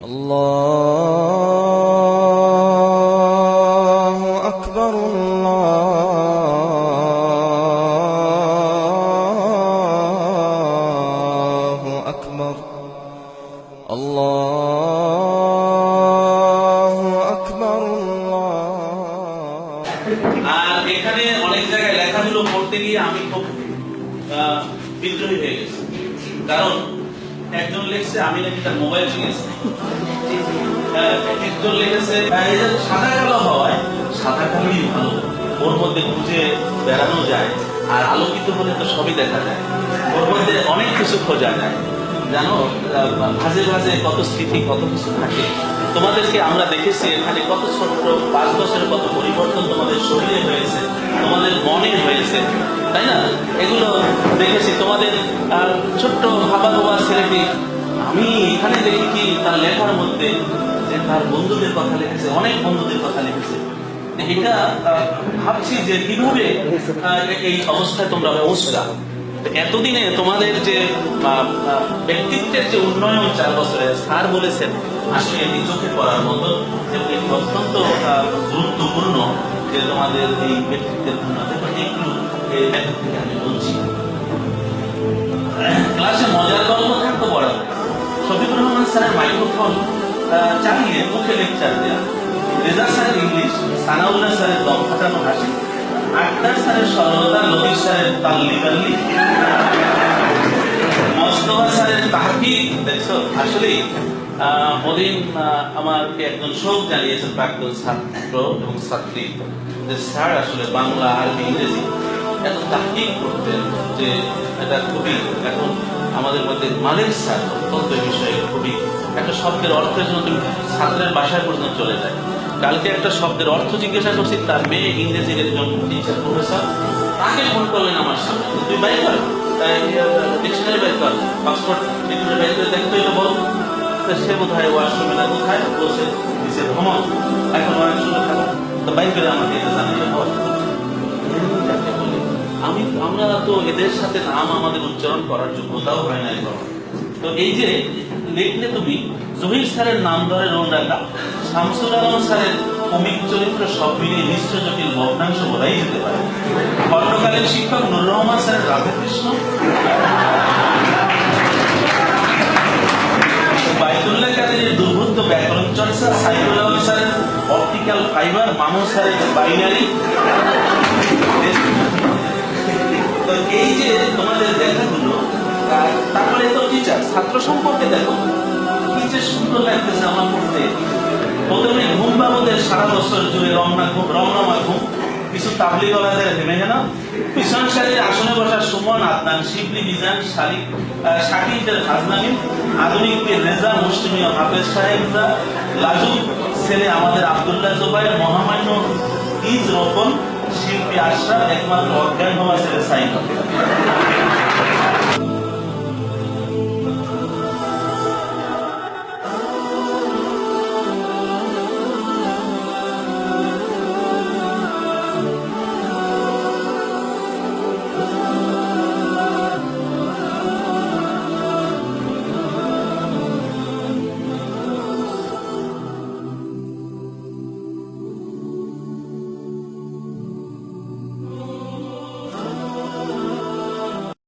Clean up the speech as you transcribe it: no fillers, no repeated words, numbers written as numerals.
الله أكبر الله أكبر الله أكبر আর এখানে অনেক জায়গায় লেখাগুলো পড়তে গিয়ে আমি খুব বিদ্রোহী হয়ে গেছি, কারণ একজন লিখছে আমি নাকি তার মোবাইল চিনেছি, একজন লিখেছে সাদা কালো হওয়ায় সাদা কালোই ভালো, ওর মধ্যে খুঁজে বেড়ানো যায়, আর আলোকিত হলে তো সবই দেখা যায়, ওর মধ্যে অনেক কিছু খোঁজা যায়। জানো, ভাজে ভাজে কত স্মৃতি, কত কিছু থাকে। তোমাদেরকে আমরা দেখেছি এখানে কত ছোট্ট 5 বছরের কত পরিবর্তন তোমাদের শরীরে হয়েছে, তোমাদের মনে হয়েছে, তাই না? এগুলো দেখেছি তোমাদের ছোট্ট ভাবা ভাবা ছেলেটি। আমি এখানে দেখি কি তার লেখার মধ্যে যে তার বন্ধুদের কথা লিখেছে, অনেক বন্ধুদের কথা লিখেছে। এটা ভাবছি যে কিভাবে এই অবস্থায় তোমরা পৌঁছলা। এতদিনে তোমাদের যে ব্যক্তিত্বের যে উন্নয়ন 4 বছরে স্যার বলেছেন, আসলে এটি চোখে পড়ার মতো এবং এটি অত্যন্ত গুরুত্বপূর্ণ যে তোমাদের এই ব্যক্তিত্বের উন্নয়ন। একটু থেকে আমি বলছি, ক্লাসে মজার গল্প থাকতো বড় শফিকুর রহমান স্যারের মাইক্রোফোন চালিয়ে মুখে লেকচার দেওয়া, রেজা স্যারের ইংলিশ, সানাউল্লাহ স্যারের দম ফাটানো হাসি, আক্তার স্যারের সরলতা, লতিফ স্যারের তাল্লি তাল্লি, মোস্তফা স্যারের তাহকিক। দেখছো, আসলেই ওদিন আমাকে একজন শোক জানিয়েছেন প্রাক্তন ছাত্র এবং ছাত্রী, যে স্যার আসলে বাংলা, আরবি, ইংরেজি এত তাহকিক করতেন যে এটা খুবই, এখন আমাদের মধ্যে মানের স্যার অত্যন্ত বিষয়ে খুবই, একটা শব্দের অর্থের জন্য তুমি ছাত্রের বাসায় পর্যন্ত চলে যায়। কালকে একটা শব্দের অর্থ জিজ্ঞাসা করছি, তার মেয়ে ইংরেজির একজন টিচার প্রফেসর, তাকে ফোন করলেন আমার সামনে, তুই বাইর কর ডিকশনারি বাইর কর, অক্সফোর্ড ডিকশনারি বাইর করে দেখতে এটা বল। সে বোধহয় ওয়াশরুমে না কোথায় বসে দিচ্ছে ভ্রমণ, এখন অনেক সুন্দর থাকো, তো বাইর করে আমাকে এটা জানালে হয়। আমরা তো এদের সাথে নাম আমাদের উচ্চারণ করার যোগ্যতাও হয় না এখন। তো এই যে লিখলে তুমি জহির স্যারের নাম ধরে রোল রাখা, শামসুল আলম স্যারের কমিক চরিত্র সব মিলিয়ে মিশ্র জটিল ভগ্নাংশ বলাই যেতে পারে। খণ্ডকালীন শিক্ষক নুর রহমান স্যারের রাধাকৃষ্ণ, বাইতুল্লাহ কাদেরের দুর্বোধ্য ব্যাকরণ চর্চা, সাইফুল আলম স্যারের অপটিক্যাল ফাইবার, মামুন স্যারের বাইনারি। তো এই যে তোমাদের দেখাগুলো, তারপরে তো টিচার ছাত্র সম্পর্কে দেখো কি যে সুন্দর লাগতেছে আমার পড়তে। প্রথমে ঘুম বাবদের সারা বছর জুড়ে রমনামা ঘুম, কিছু তাবলিগ ওলাদের হেমেহেনা, পিছন সারির আসনে বসা সুমন, আদনান, শিবলি, মিজান, শাকিলদের হাজনামিন, আধুনিক পীর রেজা, মুসলিমীয় হাফেজ সাহেবরা, লাজুক ছেলে আমাদের আব্দুল্লাহ জুবাইর, মহামান্য ইজ রোপন, শিল্পী আশরাফ, একমাত্র অজ্ঞান হওয়া ছেলে সাইন।